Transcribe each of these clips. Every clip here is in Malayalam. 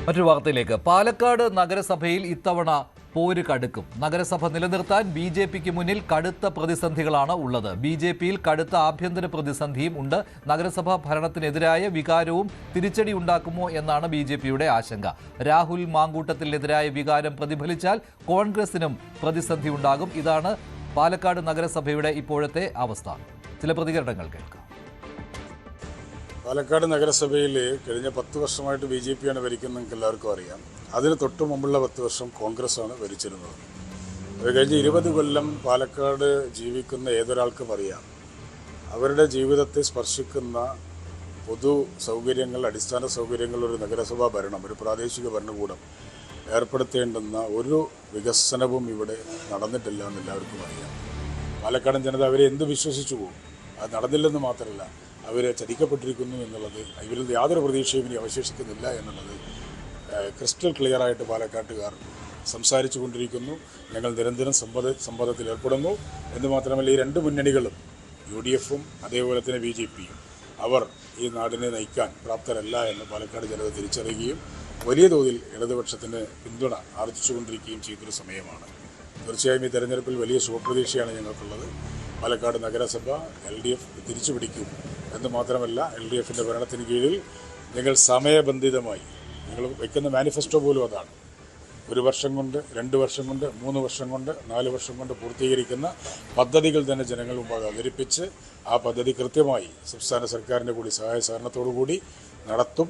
മറ്റൊരു വാർത്തയിലേക്ക്. പാലക്കാട് നഗരസഭയിൽ ഇത്തവണ പോര് കടുക്കും. നഗരസഭ നിലനിർത്താൻ ബി.ജെ.പിക്ക് മുന്നിൽ കടുത്ത പ്രതിസന്ധികളാണ് ഉള്ളത്. ബി.ജെ.പിയിൽ കടുത്ത ആഭ്യന്തര പ്രതിസന്ധിയും ഉണ്ട്. നഗരസഭാ ഭരണത്തിനെതിരായ വികാരവും തിരിച്ചടി ഉണ്ടാക്കുമോ എന്നാണ് ബി.ജെ.പിയുടെ ആശങ്ക. രാഹുൽ മാങ്കൂട്ടത്തിനെതിരായ വികാരം പ്രതിഫലിച്ചാൽ കോൺഗ്രസിനും പ്രതിസന്ധി ഉണ്ടാകും. ഇതാണ് പാലക്കാട് നഗരസഭയുടെ ഇപ്പോഴത്തെ അവസ്ഥ. ചില പ്രതികരണങ്ങൾ കേൾക്കാം. പാലക്കാട് നഗരസഭയിൽ കഴിഞ്ഞ 10 വർഷമായിട്ട് ബി.ജെ.പിയാണ് ഭരിക്കുന്നത്. നിങ്ങൾക്ക് എല്ലാവർക്കും അറിയാം. അതിന് തൊട്ട് മുമ്പുള്ള 10 വർഷം കോൺഗ്രസ്സാണ് ഭരിച്ചിരുന്നത്. അത് കഴിഞ്ഞ് 20 കൊല്ലം പാലക്കാട് ജീവിക്കുന്ന ഏതൊരാൾക്കും അറിയാം, അവരുടെ ജീവിതത്തെ സ്പർശിക്കുന്ന പൊതു സൗകര്യങ്ങൾ, അടിസ്ഥാന സൗകര്യങ്ങൾ ഒരു നഗരസഭാ ഭരണം, ഒരു പ്രാദേശിക ഭരണകൂടം ഏർപ്പെടുത്തേണ്ടുന്ന ഒരു വികസനവും ഇവിടെ നടന്നിട്ടില്ല എന്ന് എല്ലാവർക്കും അറിയാം. പാലക്കാടൻ ജനത അവരെ എന്ത് വിശ്വസിച്ചു പോകും? അത് നടന്നില്ലെന്ന് മാത്രമല്ല, അവർ ചതിക്കപ്പെട്ടിരിക്കുന്നു എന്നുള്ളത്, ഇവരിൽ യാതൊരു പ്രതീക്ഷയും ഇനി അവശേഷിക്കുന്നില്ല എന്നുള്ളത് ക്രിസ്റ്റൽ ക്ലിയറായിട്ട് പാലക്കാട്ടുകാർ സംസാരിച്ചു കൊണ്ടിരിക്കുന്നു. ഞങ്ങൾ നിരന്തരം സമ്മതത്തിൽ ഏർപ്പെടുന്നു എന്ന് മാത്രമല്ല, ഈ രണ്ട് മുന്നണികളും UDF-ഉം അതേപോലെ തന്നെ ബി.ജെ.പിയും അവർ ഈ നാടിനെ നയിക്കാൻ പ്രാപ്തരല്ല എന്ന് പാലക്കാട് ജനത തിരിച്ചറിയുകയും വലിയ തോതിൽ ഇടതുപക്ഷത്തിന് പിന്തുണ ആർജിച്ചുകൊണ്ടിരിക്കുകയും ചെയ്തൊരു സമയമാണ്. തീർച്ചയായും ഈ തെരഞ്ഞെടുപ്പിൽ വലിയ ശുഭപ്രതീക്ഷയാണ് ഞങ്ങൾക്കുള്ളത്. പാലക്കാട് നഗരസഭ LDF തിരിച്ചു പിടിക്കും എന്ന് മാത്രമല്ല, LDF-ൻ്റെ ഭരണത്തിന് കീഴിൽ ഞങ്ങൾ സമയബന്ധിതമായി, നിങ്ങൾ വയ്ക്കുന്ന മാനിഫെസ്റ്റോ പോലും അതാണ്, 1 വർഷം കൊണ്ട്, 2 വർഷം കൊണ്ട്, 3 വർഷം കൊണ്ട്, 4 വർഷം കൊണ്ട് പൂർത്തീകരിക്കുന്ന പദ്ധതികൾ തന്നെ ജനങ്ങൾ മുമ്പാകെ അവതരിപ്പിച്ച് ആ പദ്ധതി കൃത്യമായി സംസ്ഥാന സർക്കാരിൻ്റെ കൂടി സഹായ സഹകരണത്തോടു കൂടി നടത്തും.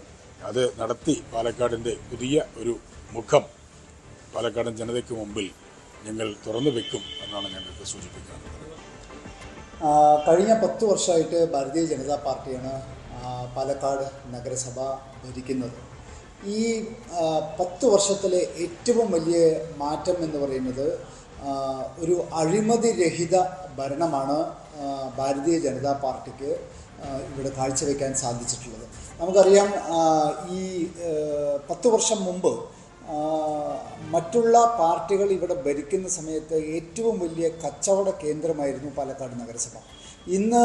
അത് നടത്തി പാലക്കാടിൻ്റെ പുതിയ ഒരു മുഖം പാലക്കാടൻ ജനതയ്ക്ക് മുമ്പിൽ ഞങ്ങൾ തുറന്നു വെക്കും എന്നാണ് ഞങ്ങൾക്ക് സൂചിപ്പിക്കുന്നത്. കഴിഞ്ഞ 10 വർഷമായിട്ട് ഭാരതീയ ജനതാ പാർട്ടിയാണ് പാലക്കാട് നഗരസഭ ഭരിക്കുന്നത്. ഈ 10 വർഷത്തിലെ ഏറ്റവും വലിയ മാറ്റം എന്ന് പറയുന്നത് ഒരു അഴിമതി രഹിത ഭരണമാണ് ഭാരതീയ ജനതാ പാർട്ടിക്ക് ഇവിടെ കാഴ്ചവെക്കാൻ സാധിച്ചിട്ടുള്ളത്. നമുക്കറിയാം, ഈ 10 വർഷം മുമ്പ് മറ്റുള്ള പാർട്ടികൾ ഇവിടെ ഭരിക്കുന്ന സമയത്ത് ഏറ്റവും വലിയ കച്ചവട കേന്ദ്രമായിരുന്നു പാലക്കാട് നഗരസഭ. ഇന്ന്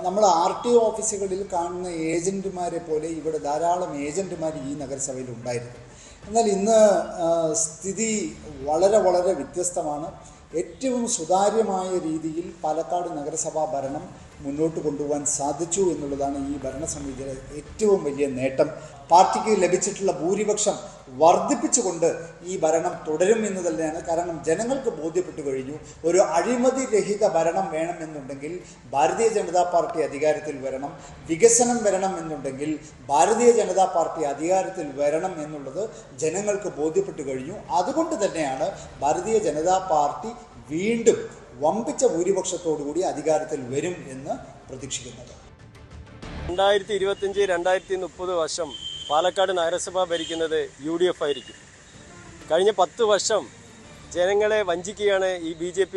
നമ്മൾ RTO ഓഫീസുകളിൽ കാണുന്ന ഏജൻറ്റുമാരെ പോലെ ഇവിടെ ധാരാളം ഏജൻറ്റുമാർ ഈ നഗരസഭയിൽ ഉണ്ടായിരുന്നു. എന്നാൽ ഇന്ന് സ്ഥിതി വളരെ വളരെ വ്യത്യസ്തമാണ്. ഏറ്റവും സുതാര്യമായ രീതിയിൽ പാലക്കാട് നഗരസഭാ ഭരണം മുന്നോട്ട് കൊണ്ടുപോകാൻ സാധിച്ചു എന്നുള്ളതാണ് ഈ ഭരണസമിതിയുടെ ഏറ്റവും വലിയ നേട്ടം. പാർട്ടിക്ക് ലഭിച്ചിട്ടുള്ള ഭൂരിപക്ഷം വർദ്ധിപ്പിച്ചുകൊണ്ട് ഈ ഭരണം തുടരും എന്ന് തന്നെയാണ്. കാരണം ജനങ്ങൾക്ക് ബോധ്യപ്പെട്ടു കഴിഞ്ഞു, ഒരു അഴിമതി രഹിത ഭരണം വേണമെന്നുണ്ടെങ്കിൽ ഭാരതീയ ജനതാ പാർട്ടി അധികാരത്തിൽ വരണം, വികസനം വരണം എന്നുണ്ടെങ്കിൽ ഭാരതീയ ജനതാ പാർട്ടി അധികാരത്തിൽ വരണം എന്നുള്ളത് ജനങ്ങൾക്ക് ബോധ്യപ്പെട്ടു കഴിഞ്ഞു. അതുകൊണ്ട് തന്നെയാണ് ഭാരതീയ ജനതാ പാർട്ടി വീണ്ടും വമ്പിച്ച ഭൂരിപക്ഷത്തോടുകൂടി അധികാരത്തിൽ വരും എന്ന് പ്രതീക്ഷിക്കുന്നത്. 2025-2030 വർഷം പാലക്കാട് നഗരസഭ ഭരിക്കുന്നത് UDF ആയിരിക്കും. കഴിഞ്ഞ 10 വർഷം ജനങ്ങളെ വഞ്ചിക്കുകയാണ് ഈ BJP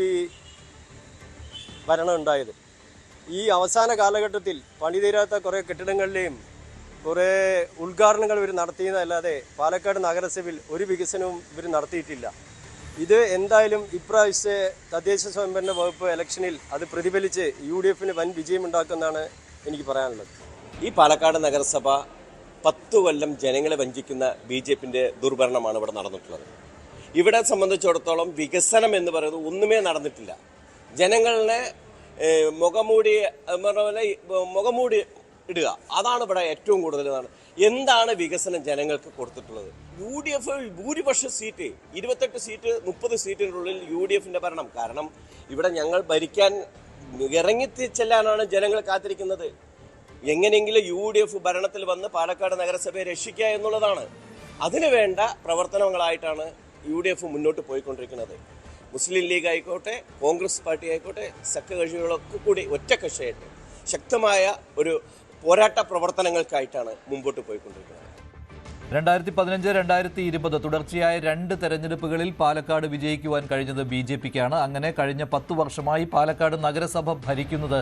ഭരണം ഉണ്ടായത്. ഈ അവസാന കാലഘട്ടത്തിൽ പണിതീരാത്ത കുറേ കെട്ടിടങ്ങളിലെയും കുറേ ഉദ്ഘാടനങ്ങൾ ഇവർ നടത്തിയതല്ലാതെ പാലക്കാട് നഗരസഭയിൽ ഒരു വികസനവും ഇവർ നടത്തിയിട്ടില്ല. ഇത് എന്തായാലും ഇപ്രാവശ്യത്തെ തദ്ദേശ സ്വയംഭരണ വകുപ്പ് ഇലക്ഷനിൽ അത് പ്രതിഫലിച്ച് UDF-ന് വൻ വിജയമുണ്ടാക്കുമെന്നാണ് എനിക്ക് പറയാനുള്ളത്. ഈ പാലക്കാട് നഗരസഭ 10 കൊല്ലം ജനങ്ങളെ വഞ്ചിക്കുന്ന BJP-ൻ്റെ ദുർഭരണമാണ് ഇവിടെ നടന്നിട്ടുള്ളത്. ഇവിടെ സംബന്ധിച്ചിടത്തോളം വികസനം എന്ന് പറയുന്നത് ഒന്നുമേ നടന്നിട്ടില്ല. ജനങ്ങളെ മുഖമൂടി ഇടുക, അതാണ് ഇവിടെ ഏറ്റവും കൂടുതൽ. എന്താണ് വികസനം ജനങ്ങൾക്ക് കൊടുത്തിട്ടുള്ളത്? UDF ഭൂരിപക്ഷ സീറ്റ്, 28 സീറ്റ് 30 സീറ്റിനുള്ളിൽ UDF-ൻ്റെ ഭരണം. കാരണം ഇവിടെ ഞങ്ങൾ ഭരിക്കാൻ ഇറങ്ങിച്ചെല്ലാനാണ് ജനങ്ങൾ കാത്തിരിക്കുന്നത്. എങ്ങനെയെങ്കിലും UDF ഭരണത്തിൽ വന്ന് പാലക്കാട് നഗരസഭയെ രക്ഷിക്കുക എന്നുള്ളതാണ്. അതിനുവേണ്ട പ്രവർത്തനങ്ങളായിട്ടാണ് UDF മുന്നോട്ട് പോയിക്കൊണ്ടിരിക്കുന്നത്. മുസ്ലിം ലീഗ് ആയിക്കോട്ടെ, കോൺഗ്രസ് പാർട്ടി ആയിക്കോട്ടെ, സഖ്യകക്ഷികളൊക്കെ കൂടി ഒറ്റക്കക്ഷിയായിട്ട് ശക്തമായ ഒരു പോരാട്ട പ്രവർത്തനങ്ങൾക്കായിട്ടാണ് മുമ്പോട്ട് പോയിക്കൊണ്ടിരിക്കുന്നത്. 2015-2020 തുടർച്ചയായ 2 തെരഞ്ഞെടുപ്പുകളിൽ പാലക്കാട് വിജയിക്കുവാൻ കഴിഞ്ഞത് BJP-ക്കാണ്. അങ്ങനെ കഴിഞ്ഞ 10 വർഷമായി പാലക്കാട് നഗരസഭ ഭരിക്കുന്നത്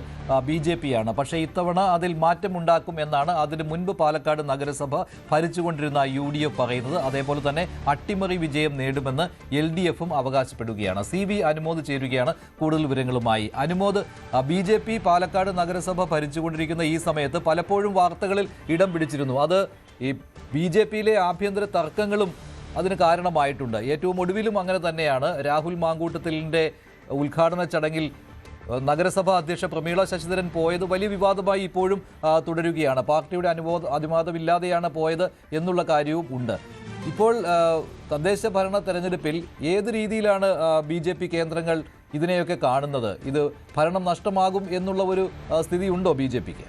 BJP-യാണ്. പക്ഷേ ഇത്തവണ അതിൽ മാറ്റമുണ്ടാക്കും എന്നാണ് അതിനു മുൻപ് പാലക്കാട് നഗരസഭ ഭരിച്ചുകൊണ്ടിരുന്ന UDF പറയുന്നത്. അതേപോലെ തന്നെ അട്ടിമറി വിജയം നേടുമെന്ന് LDF-ഉം അവകാശപ്പെടുകയാണ്. CV അനുമോദ് ചേരുകയാണ് കൂടുതൽ വിവരങ്ങളുമായി. അനുമോദ്, BJP പാലക്കാട് നഗരസഭ ഭരിച്ചുകൊണ്ടിരിക്കുന്ന ഈ സമയത്ത് പലപ്പോഴും വാർത്തകളിൽ ഇടം പിടിച്ചിരുന്നു. അത് ഈ BJP-യിലെ ആഭ്യന്തര തർക്കങ്ങളും അതിന് കാരണമായിട്ടുണ്ട്. ഏറ്റവും ഒടുവിലും അങ്ങനെ തന്നെയാണ്. രാഹുൽ മാങ്കൂട്ടത്തിലിൻ്റെ ഉദ്ഘാടന ചടങ്ങിൽ നഗരസഭാ അധ്യക്ഷ പ്രമീള ശശിധരൻ പോയത് വലിയ വിവാദമായി ഇപ്പോഴും തുടരുകയാണ്. പാർട്ടിയുടെ അനുവാദമില്ലാതെയാണ് പോയത് എന്നുള്ള കാര്യവും ഉണ്ട്. ഇപ്പോൾ തദ്ദേശ ഭരണ തെരഞ്ഞെടുപ്പിൽ ഏത് രീതിയിലാണ് BJP കേന്ദ്രങ്ങൾ ഇതിനെയൊക്കെ കാണുന്നത്? ഇത് ഭരണം നഷ്ടമാകും എന്നുള്ള ഒരു സ്ഥിതിയുണ്ടോ BJP-ക്ക്?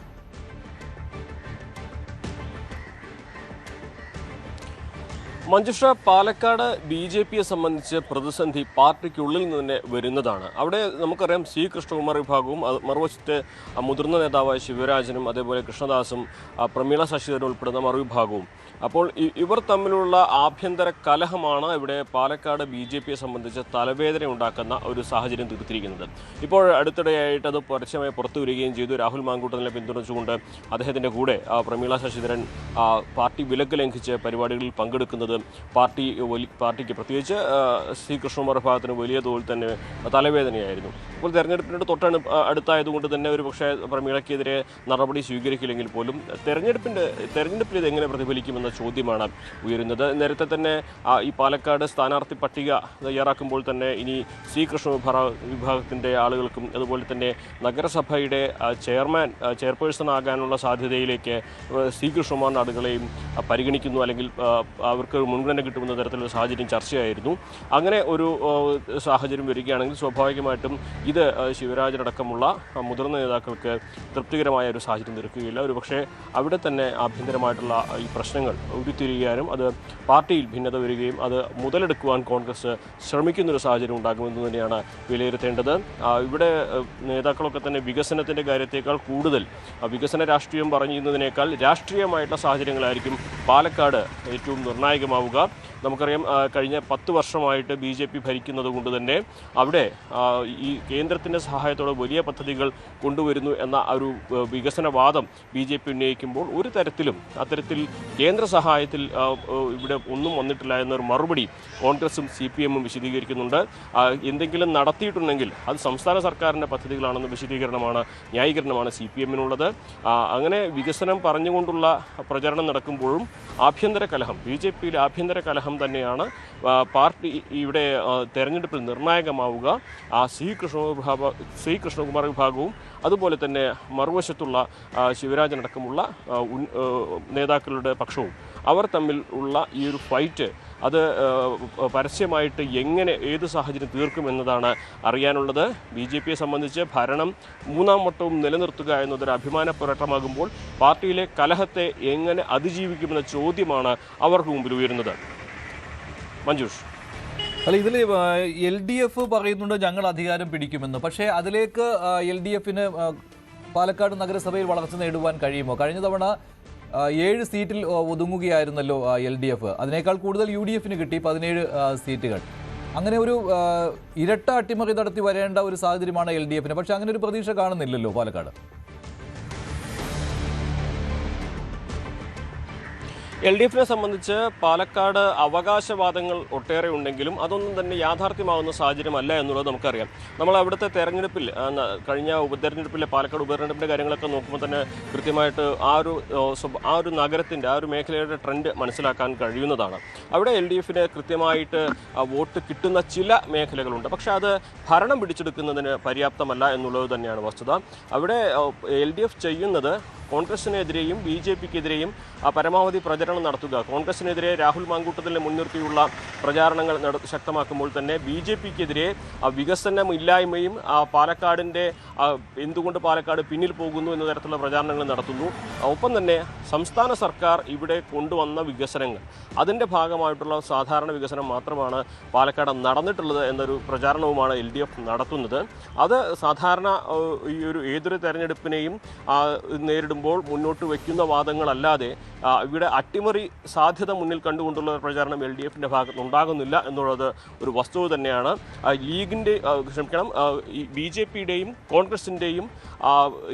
മഞ്ജുഷ, പാലക്കാട് BJP-യെ സംബന്ധിച്ച് പ്രതിസന്ധി പാർട്ടിക്കുള്ളിൽ നിന്ന് തന്നെ വരുന്നതാണ്. അവിടെ നമുക്കറിയാം C. കൃഷ്ണകുമാർ വിഭാഗവും മറുവശത്തെ മുതിർന്ന നേതാവായ ശിവരാജനും അതേപോലെ കൃഷ്ണദാസും പ്രമീള ശശിധരൻ ഉൾപ്പെടുന്ന മറുവിഭാഗവും. അപ്പോൾ ഇവർ തമ്മിലുള്ള ആഭ്യന്തര കലഹമാണ് ഇവിടെ പാലക്കാട് BJP-യെ സംബന്ധിച്ച് തലവേദന ഉണ്ടാക്കുന്ന ഒരു സാഹചര്യം തീർത്തിരിക്കുന്നത്. ഇപ്പോൾ അടുത്തിടെയായിട്ട് അത് പരസ്യമായി പുറത്തു വരികയും ചെയ്തു. രാഹുൽ മാങ്കൂട്ടത്തിനെ പിന്തുണച്ചുകൊണ്ട് അദ്ദേഹത്തിൻ്റെ കൂടെ പ്രമീള ശശിധരൻ പാർട്ടി വിലക്ക് ലംഘിച്ച് പരിപാടികളിൽ പങ്കെടുക്കുന്നത് പാർട്ടിക്ക് പ്രത്യേകിച്ച് C. കൃഷ്ണകുമാർ വിഭാഗത്തിന് വലിയ തോതിൽ തന്നെ തലവേദനയായിരുന്നു. ഇപ്പോൾ തെരഞ്ഞെടുപ്പിനോട് അടുത്തായതുകൊണ്ട് തന്നെ ഒരു പക്ഷേ പ്രമീളയ്ക്കെതിരെ നടപടി സ്വീകരിക്കില്ലെങ്കിൽ പോലും തെരഞ്ഞെടുപ്പിൽ ഇത് എങ്ങനെ പ്രതിഫലിക്കുമെന്ന ചോദ്യമാണ് ഉയരുന്നത്. നേരത്തെ തന്നെ ഈ പാലക്കാട് സ്ഥാനാർത്ഥി പട്ടിക തയ്യാറാക്കുമ്പോൾ തന്നെ ഇനി C. കൃഷ്ണ വിഭാഗത്തിൻ്റെ ആളുകൾക്കും അതുപോലെ തന്നെ നഗരസഭയുടെ ചെയർപേഴ്സൺ ആകാനുള്ള സാധ്യതയിലേക്ക് C. കൃഷ്ണകുമാറിൻ്റെ ആളുകളെയും പരിഗണിക്കുന്നു, അല്ലെങ്കിൽ അവർക്ക് മുൻഗണന കിട്ടുമെന്ന തരത്തിലുള്ള സാഹചര്യം ചർച്ചയായിരുന്നു. അങ്ങനെ ഒരു സാഹചര്യം വരികയാണെങ്കിൽ സ്വാഭാവികമായിട്ടും ഇത് ശിവരാജനടക്കമുള്ള മുതിർന്ന നേതാക്കൾക്ക് തൃപ്തികരമായ ഒരു സാഹചര്യം തീർക്കുകയില്ല. ഒരു പക്ഷേ അവിടെ തന്നെ ആഭ്യന്തരമായിട്ടുള്ള ഈ പ്രശ്നങ്ങൾ ഉരുത്തിരിയാനും അത് പാർട്ടിയിൽ ഭിന്നത വരികയും അത് മുതലെടുക്കുവാൻ കോൺഗ്രസ് ശ്രമിക്കുന്നൊരു സാഹചര്യം ഉണ്ടാകുമെന്ന് തന്നെയാണ് വിലയിരുത്തേണ്ടത്. ഇവിടെ നേതാക്കളൊക്കെ തന്നെ വികസനത്തിൻ്റെ കാര്യത്തേക്കാൾ കൂടുതൽ വികസന രാഷ്ട്രീയം പറഞ്ഞിരുന്നതിനേക്കാൾ രാഷ്ട്രീയമായിട്ടുള്ള സാഹചര്യങ്ങളായിരിക്കും പാലക്കാട് ഏറ്റവും നിർണായകമാവുക. നമുക്കറിയാം കഴിഞ്ഞ 10 വർഷമായിട്ട് BJP ഭരിക്കുന്നത് കൊണ്ട് തന്നെ അവിടെ ഈ കേന്ദ്രത്തിൻ്റെ സഹായത്തോടെ വലിയ പദ്ധതികൾ കൊണ്ടുവരുന്നു എന്ന ഒരു വികസനവാദം BJP ഉന്നയിക്കുമ്പോൾ ഒരു തരത്തിലും അത്തരത്തിൽ കേന്ദ്ര സഹായത്തിൽ ഇവിടെ ഒന്നും വന്നിട്ടില്ല എന്നൊരു മറുപടി കോൺഗ്രസും CPM-ഉം വിശദീകരിക്കുന്നുണ്ട്. എന്തെങ്കിലും നടത്തിയിട്ടുണ്ടെങ്കിൽ അത് സംസ്ഥാന സർക്കാരിൻ്റെ പദ്ധതികളാണെന്ന ന്യായീകരണമാണ് CPM-നുള്ളത്. അങ്ങനെ വികസനം പറഞ്ഞുകൊണ്ടുള്ള പ്രചരണം നടക്കുമ്പോഴും ആഭ്യന്തര കലഹം, BJP-യിലെ ആഭ്യന്തര കലഹം തന്നെയാണ് പാർട്ടി ഇവിടെ തെരഞ്ഞെടുപ്പിൽ നിർണായകമാവുക. C. കൃഷ്ണകുമാർ വിഭാഗവും അതുപോലെ തന്നെ മറുവശത്തുള്ള ശിവരാജനടക്കമുള്ള നേതാക്കളുടെ പക്ഷവും അവർ തമ്മിൽ ഉള്ള ഈ ഒരു ഫൈറ്റ് അത് പരസ്യമായിട്ട് ഏത് സാഹചര്യം തീർക്കുമെന്നതാണ് അറിയാനുള്ളത്. BJP-യെ സംബന്ധിച്ച് ഭരണം 3ാം വട്ടവും നിലനിർത്തുക എന്നതൊരു അഭിമാന പോരാട്ടമാകുമ്പോൾ പാർട്ടിയിലെ കലഹത്തെ എങ്ങനെ അതിജീവിക്കുമെന്ന ചോദ്യമാണ് അവർക്ക് മുമ്പിൽ ഉയരുന്നത്. മഞ്ജുഷ്, അല്ല, ഇതിൽ LDF പറയുന്നുണ്ട് ഞങ്ങൾ അധികാരം പിടിക്കുമെന്ന്. പക്ഷേ അതിലേക്ക് LDF-ന് പാലക്കാട് നഗരസഭയിൽ വളർച്ച നേടുവാൻ കഴിയുമോ? കഴിഞ്ഞ തവണ 7 സീറ്റിൽ ഒതുങ്ങുകയായിരുന്നല്ലോ LDF. അതിനേക്കാൾ കൂടുതൽ UDF-ന് കിട്ടി 17 സീറ്റുകൾ. അങ്ങനെ ഒരു ഇരട്ട അട്ടിമറി നടത്തി വരേണ്ട ഒരു സാഹചര്യമാണ് LDF-ന്. പക്ഷേ അങ്ങനെ ഒരു പ്രതീക്ഷ കാണുന്നില്ലല്ലോ പാലക്കാട്. LDF-നെ സംബന്ധിച്ച് പാലക്കാട് അവകാശവാദങ്ങൾ ഒട്ടേറെ ഉണ്ടെങ്കിലും അതൊന്നും തന്നെ യാഥാർത്ഥ്യമാകുന്ന സാഹചര്യമല്ല എന്നുള്ളത് നമുക്കറിയാം. നമ്മൾ അവിടുത്തെ തെരഞ്ഞെടുപ്പിൽ കഴിഞ്ഞ ഉപതെരഞ്ഞെടുപ്പിലെ പാലക്കാട് ഉപതെരഞ്ഞെടുപ്പിൻ്റെ കാര്യങ്ങളൊക്കെ നോക്കുമ്പോൾ തന്നെ കൃത്യമായിട്ട് ആ ഒരു നഗരത്തിൻ്റെ ആ ഒരു മേഖലയുടെ ട്രെൻഡ് മനസ്സിലാക്കാൻ കഴിയുന്നതാണ്. അവിടെ LDF-ന് കൃത്യമായിട്ട് വോട്ട് കിട്ടുന്ന ചില മേഖലകളുണ്ട്, പക്ഷേ അത് ഭരണം പിടിച്ചെടുക്കുന്നതിന് പര്യാപ്തമല്ല എന്നുള്ളത് തന്നെയാണ് വസ്തുത. അവിടെ LDF ചെയ്യുന്നത് കോൺഗ്രസിനെതിരെയും BJP-ക്കെതിരെയും പരമാവധി പ്രചരണം നടത്തുക. കോൺഗ്രസിനെതിരെ രാഹുൽ മാങ്കൂട്ടത്തിനെ മുൻനിർത്തിയുള്ള പ്രചാരണങ്ങൾ ശക്തമാക്കുമ്പോൾ തന്നെ BJP-ക്കെതിരെ വികസനമില്ലായ്മയും പാലക്കാടിൻ്റെ എന്തുകൊണ്ട് പാലക്കാട് പിന്നിൽ പോകുന്നു എന്ന തരത്തിലുള്ള പ്രചാരണങ്ങൾ നടത്തുന്നു. ഒപ്പം തന്നെ സംസ്ഥാന സർക്കാർ ഇവിടെ കൊണ്ടുവന്ന വികസനങ്ങൾ അതിൻ്റെ ഭാഗമായിട്ടുള്ള സാധാരണ വികസനം മാത്രമാണ് പാലക്കാട് നടന്നിട്ടുള്ളത് എന്നൊരു പ്രചാരണവുമാണ് LDF നടത്തുന്നത്. അത് സാധാരണ ഈ ഏതൊരു തെരഞ്ഞെടുപ്പിനെയും നേരിടുമ്പോൾ മുന്നോട്ട് വയ്ക്കുന്ന വാദങ്ങളല്ലാതെ ഇവിടെ അട്ടിമറി സാധ്യത മുന്നിൽ കണ്ടുകൊണ്ടുള്ള പ്രചാരണം LDF-ന്റെ ഭാഗത്ത് ഉണ്ടാകുന്നില്ല എന്നുള്ളത് ഒരു വസ്തുത തന്നെയാണ്. ഈ BJP-യുടെയും കോൺഗ്രസിൻ്റെയും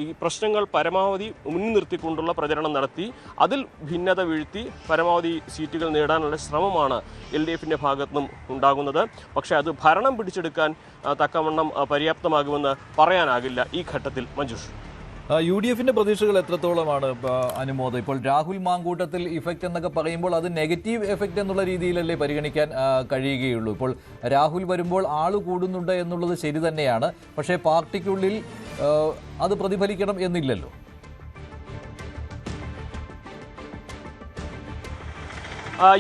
ഈ പ്രശ്നങ്ങൾ പരമാവധി മുൻനിർത്തിക്കൊണ്ടുള്ള പ്രചരണം നടത്തി അതിൽ ഭിന്നത വീഴ്ത്തി പരമാവധി സീറ്റുകൾ നേടാനുള്ള ശ്രമമാണ് LDF-ന്റെ ഭാഗത്തുനിന്നും ഉണ്ടാകുന്നത്. പക്ഷേ അത് ഭരണം പിടിച്ചെടുക്കാൻ തക്കവണ്ണം പര്യാപ്തമാകുമെന്ന് പറയാനാകില്ല ഈ ഘട്ടത്തിൽ. മഞ്ജുഷ്. യു ഡി എഫിന്റെ പ്രതീക്ഷകൾ എത്രത്തോളമാണ് അനുമോദം? ഇപ്പോൾ രാഹുൽ മാങ്കൂട്ടത്തിൽ ഇഫക്റ്റ് എന്നൊക്കെ പറയുമ്പോൾ അത് നെഗറ്റീവ് എഫക്റ്റ് എന്നുള്ള രീതിയിലല്ലേ പരിഗണിക്കാൻ കഴിയുകയുള്ളൂ. ഇപ്പോൾ രാഹുൽ വരുമ്പോൾ ആള് കൂടുന്നുണ്ട് എന്നുള്ളത് ശരി തന്നെയാണ്, പക്ഷേ പാർട്ടിക്കുള്ളിൽ അത് പ്രതിഫലിക്കണം എന്നില്ലല്ലോ.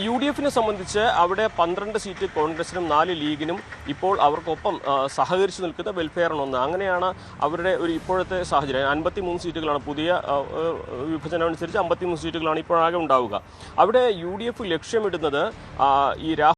യു ഡി എഫിനെ സംബന്ധിച്ച് അവിടെ 12 സീറ്റ് കോൺഗ്രസിനും 4 ലീഗിനും ഇപ്പോൾ അവർക്കൊപ്പം സഹകരിച്ച് നിൽക്കുന്ന വെൽഫെയറിനൊന്ന്. അങ്ങനെയാണ് അവരുടെ ഒരു ഇപ്പോഴത്തെ സാഹചര്യം. 53 സീറ്റുകളാണ് പുതിയ വിഭജനം അനുസരിച്ച് 53 സീറ്റുകളാണ് ഇപ്പോഴാകെ ഉണ്ടാവുക. അവിടെ യു ഡി എഫ് ലക്ഷ്യമിടുന്നത് ഈ